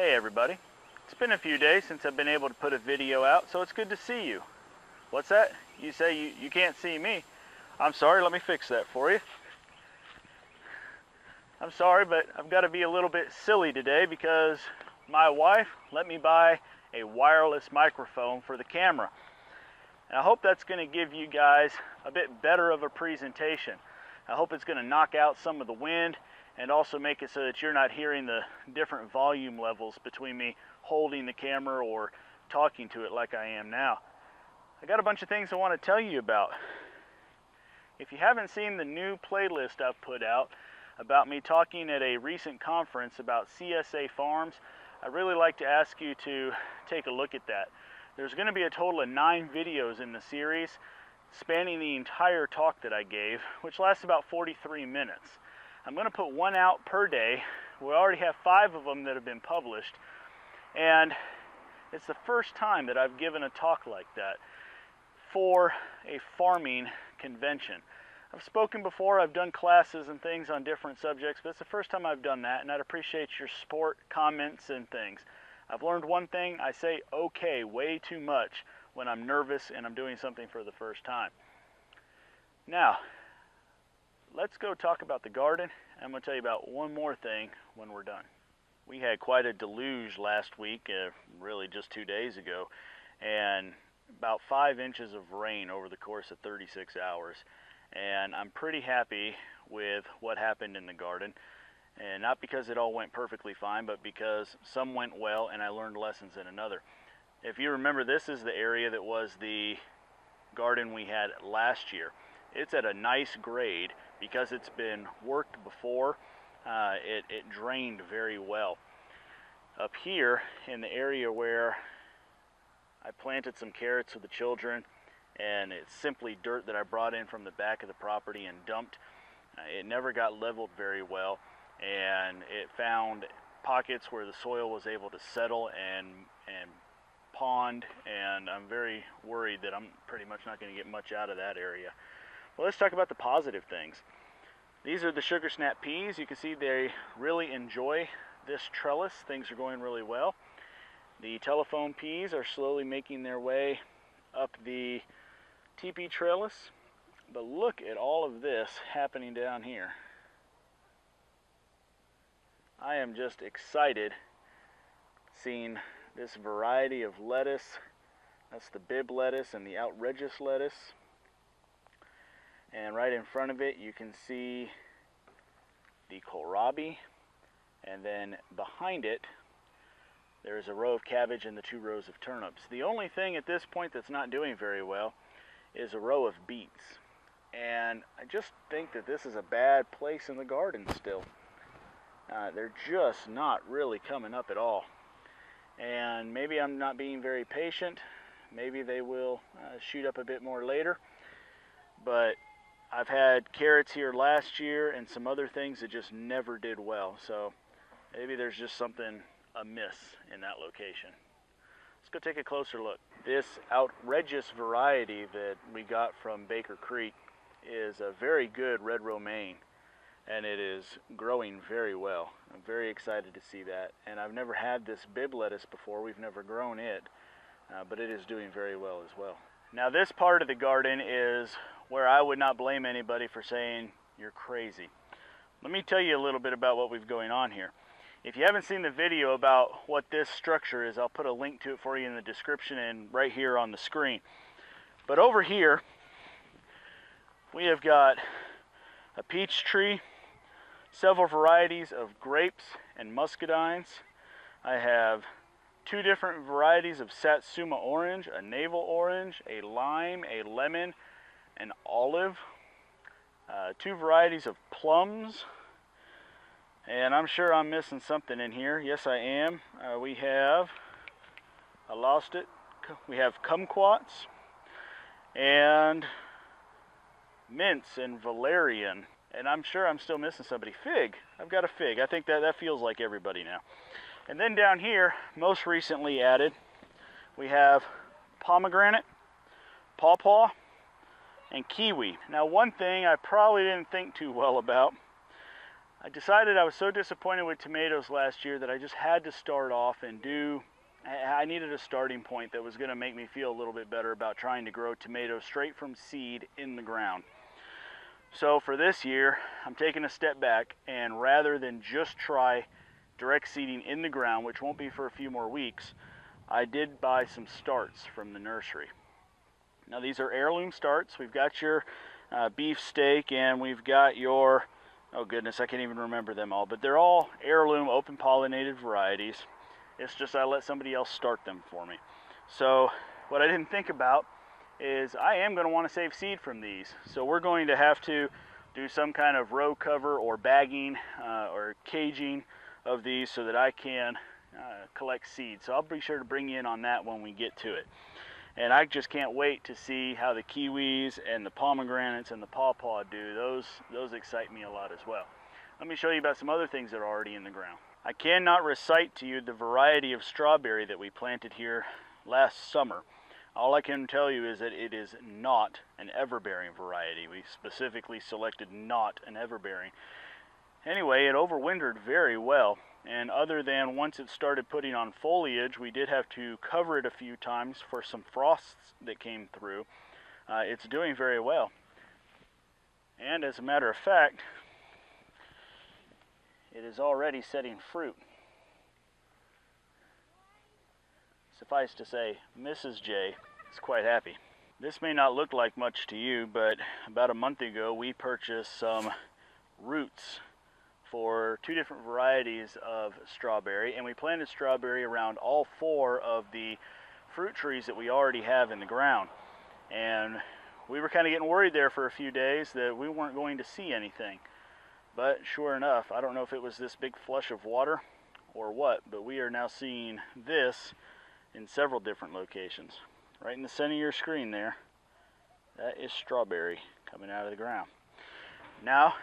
Hey everybody, it's been a few days since I've been able to put a video out, so it's good to see you. What's that? You say you can't see me. I'm sorry, let me fix that for you. I'm sorry, but I've got to be a little bit silly today because my wife let me buy a wireless microphone for the camera. And I hope that's going to give you guys a bit better of a presentation. I hope it's going to knock out some of the wind and also make it so that you're not hearing the different volume levels between me holding the camera or talking to it like I am now. I got a bunch of things I want to tell you about. If you haven't seen the new playlist I've put out about me talking at a recent conference about CSA farms, I'd really like to ask you to take a look at that. There's going to be a total of 9 videos in the series spanning the entire talk that I gave, which lasts about 43 minutes. I'm going to put one out per day. We already have 5 of them that have been published, and it's the first time that I've given a talk like that for a farming convention. I've spoken before, I've done classes and things on different subjects, but it's the first time I've done that, and I'd appreciate your support, comments, and things. I've learned one thing: I say okay way too much when I'm nervous and I'm doing something for the first time. Now, let's go talk about the garden. I'm going to tell you about one more thing when we're done. We had quite a deluge last week, really just 2 days ago, and about 5 inches of rain over the course of 36 hours. And I'm pretty happy with what happened in the garden. And not because it all went perfectly fine, but because some went well and I learned lessons in another. If you remember, this is the area that was the garden we had last year. It's at a nice grade because it's been worked before. It drained very well. Up here in the area where I planted some carrots for the children, and it's simply dirt that I brought in from the back of the property and dumped. It never got leveled very well, and it found pockets where the soil was able to settle and pond, and I'm very worried that I'm pretty much not going to get much out of that area. Well, let's talk about the positive things. These are the sugar snap peas. You can see they really enjoy this trellis. Things are going really well. The telephone peas are slowly making their way up the teepee trellis. But look at all of this happening down here. I am just excited seeing this variety of lettuce. That's the bib lettuce and the outrageous lettuce. And right in front of it you can see the kohlrabi, and then behind it there's a row of cabbage and the 2 rows of turnips. The only thing at this point that's not doing very well is a row of beets, and I just think that this is a bad place in the garden still. They're just not really coming up at all, and maybe I'm not being very patient. Maybe they will shoot up a bit more later, but I've had carrots here last year and some other things that just never did well, so maybe there's just something amiss in that location. Let's go take a closer look. This outrageous variety that we got from Baker Creek is a very good red romaine, and it is growing very well. I'm very excited to see that, and I've never had this bib lettuce before. We've never grown it, but it is doing very well as well. Now, this part of the garden is where I would not blame anybody for saying you're crazy. Let me tell you a little bit about what we've going on here. If you haven't seen the video about what this structure is, I'll put a link to it for you in the description and right here on the screen. But over here, we have got a peach tree, several varieties of grapes and muscadines. I have 2 different varieties of Satsuma orange, a navel orange, a lime, a lemon, an olive, 2 varieties of plums, and I'm sure I'm missing something in here. Yes, I am. We have, I lost it, we have kumquats and mints and valerian, and I'm sure I'm still missing somebody. Fig. I've got a fig. I think that feels like everybody now. And then down here, most recently added, we have pomegranate, pawpaw, and kiwi. Now, one thing I probably didn't think too well about, I decided I was so disappointed with tomatoes last year that I just had to start off and I needed a starting point that was going to make me feel a little bit better about trying to grow tomatoes straight from seed in the ground. So for this year, I'm taking a step back, and rather than just try direct seeding in the ground, which won't be for a few more weeks, I did buy some starts from the nursery. Now these are heirloom starts. We've got your beefsteak, and we've got your, oh goodness, I can't even remember them all, but they're all heirloom open pollinated varieties. It's just I let somebody else start them for me. So what I didn't think about is I am going to want to save seed from these. So we're going to have to do some kind of row cover or bagging or caging of these so that I can collect seed. So I'll be sure to bring you in on that when we get to it. And I just can't wait to see how the kiwis and the pomegranates and the pawpaw do. Those excite me a lot as well. Let me show you about some other things that are already in the ground. I cannot recite to you the variety of strawberry that we planted here last summer. All I can tell you is that it is not an everbearing variety. We specifically selected not an everbearing. Anyway, it overwintered very well. And other than once it started putting on foliage, we did have to cover it a few times for some frosts that came through. It's doing very well. And as a matter of fact, it is already setting fruit. Suffice to say, Mrs. J is quite happy. This may not look like much to you, but about a month ago we purchased some roots for 2 different varieties of strawberry, and we planted strawberry around all 4 of the fruit trees that we already have in the ground. And we were kind of getting worried there for a few days that we weren't going to see anything. But sure enough, I don't know if it was this big flush of water or what, but we are now seeing this in several different locations. Right in the center of your screen there, that is strawberry coming out of the ground. Now,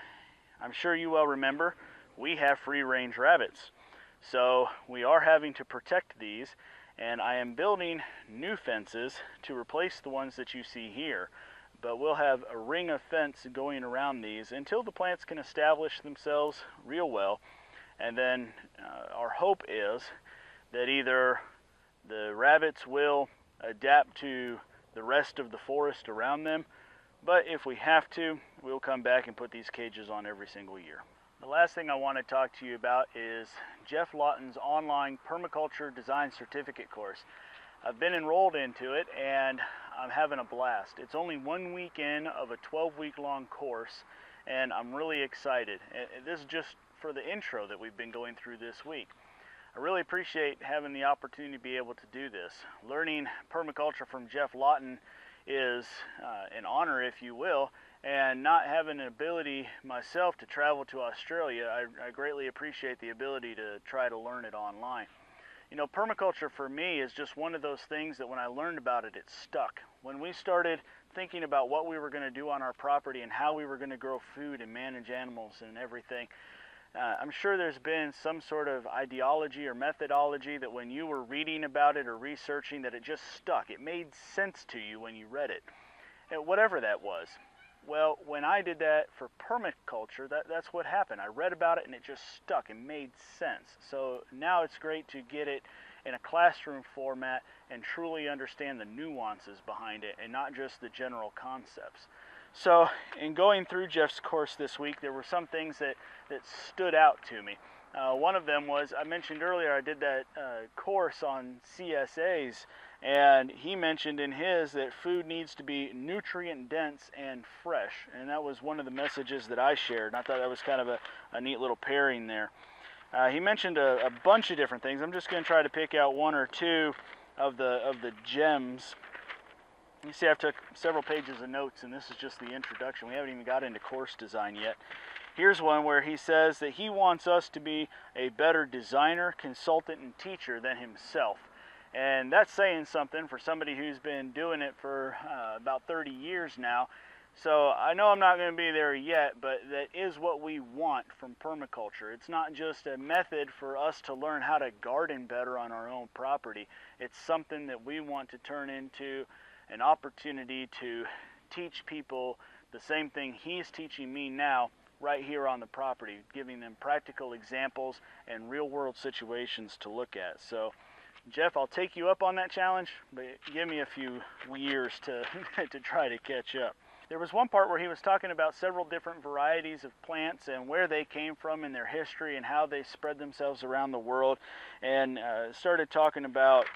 I'm sure you well remember, we have free-range rabbits. So we are having to protect these, and I am building new fences to replace the ones that you see here. But we'll have a ring of fence going around these until the plants can establish themselves real well. And then our hope is that either the rabbits will adapt to the rest of the forest around them, but if we have to, we'll come back and put these cages on every single year. The last thing I want to talk to you about is Geoff Lawton's online Permaculture Design Certificate course. I've been enrolled into it and I'm having a blast. It's only 1 week in of a 12-week long course, and I'm really excited. This is just for the intro that we've been going through this week. I really appreciate having the opportunity to be able to do this. Learning permaculture from Geoff Lawton is an honor, if you will, and not having an ability myself to travel to Australia, I greatly appreciate the ability to try to learn it online. You know, permaculture for me is just one of those things that when I learned about it, it stuck. When we started thinking about what we were going to do on our property and how we were going to grow food and manage animals and everything, I'm sure there's been some sort of ideology or methodology that when you were reading about it or researching that it just stuck. It made sense to you when you read it, and whatever that was. Well, when I did that for permaculture, that's what happened. I read about it and it just stuck and made sense. So now it's great to get it in a classroom format and truly understand the nuances behind it and not just the general concepts. So in going through Geoff's course this week, there were some things that stood out to me. One of them was, I mentioned earlier, I did that course on CSAs, and he mentioned in his that food needs to be nutrient dense and fresh, and that was one of the messages that I shared, and I thought that was kind of a neat little pairing there. He mentioned a bunch of different things. I'm just going to try to pick out 1 or 2 of the gems. You see, I've took several pages of notes, and this is just the introduction. We haven't even got into course design yet. Here's one where he says that he wants us to be a better designer, consultant, and teacher than himself. And that's saying something for somebody who's been doing it for about 30 years now. So I know I'm not going to be there yet, but that is what we want from permaculture. It's not just a method for us to learn how to garden better on our own property. It's something that we want to turn into an opportunity to teach people the same thing he's teaching me now right here on the property, giving them practical examples and real world situations to look at. So Geoff, I'll take you up on that challenge, but give me a few years to, to try to catch up. There was one part where he was talking about several different varieties of plants and where they came from in their history and how they spread themselves around the world, and started talking about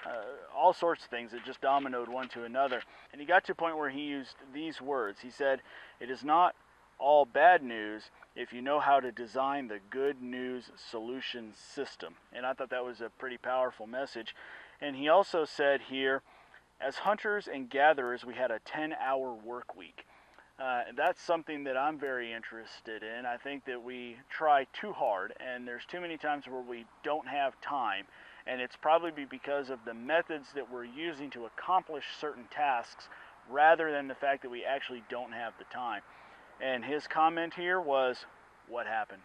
all sorts of things that just dominoed one to another. And he got to a point where he used these words. He said, "It is not all bad news if you know how to design the good news solution system." And I thought that was a pretty powerful message. And he also said here, as hunters and gatherers, we had a 10-hour work week. That's something that I'm very interested in. I think that we try too hard, and there's too many times where we don't have time, and it's probably because of the methods that we're using to accomplish certain tasks rather than the fact that we actually don't have the time. And his comment here was, what happened?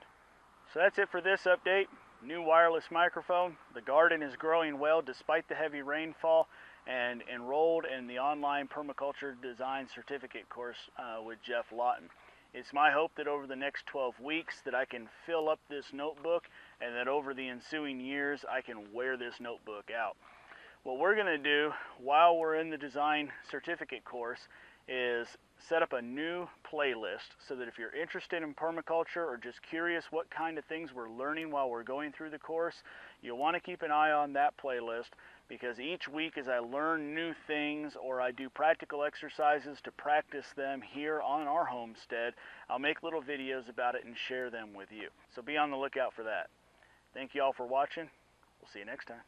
So that's it for this update. New wireless microphone. The garden is growing well despite the heavy rainfall, and enrolled in the online permaculture design certificate course with Geoff Lawton. It's my hope that over the next 12 weeks that I can fill up this notebook, and that over the ensuing years I can wear this notebook out. What we're going to do while we're in the design certificate course is set up a new playlist so that if you're interested in permaculture or just curious what kind of things we're learning while we're going through the course, you'll want to keep an eye on that playlist, because each week as I learn new things or I do practical exercises to practice them here on our homestead, I'll make little videos about it and share them with you. So be on the lookout for that. Thank you all for watching. We'll see you next time.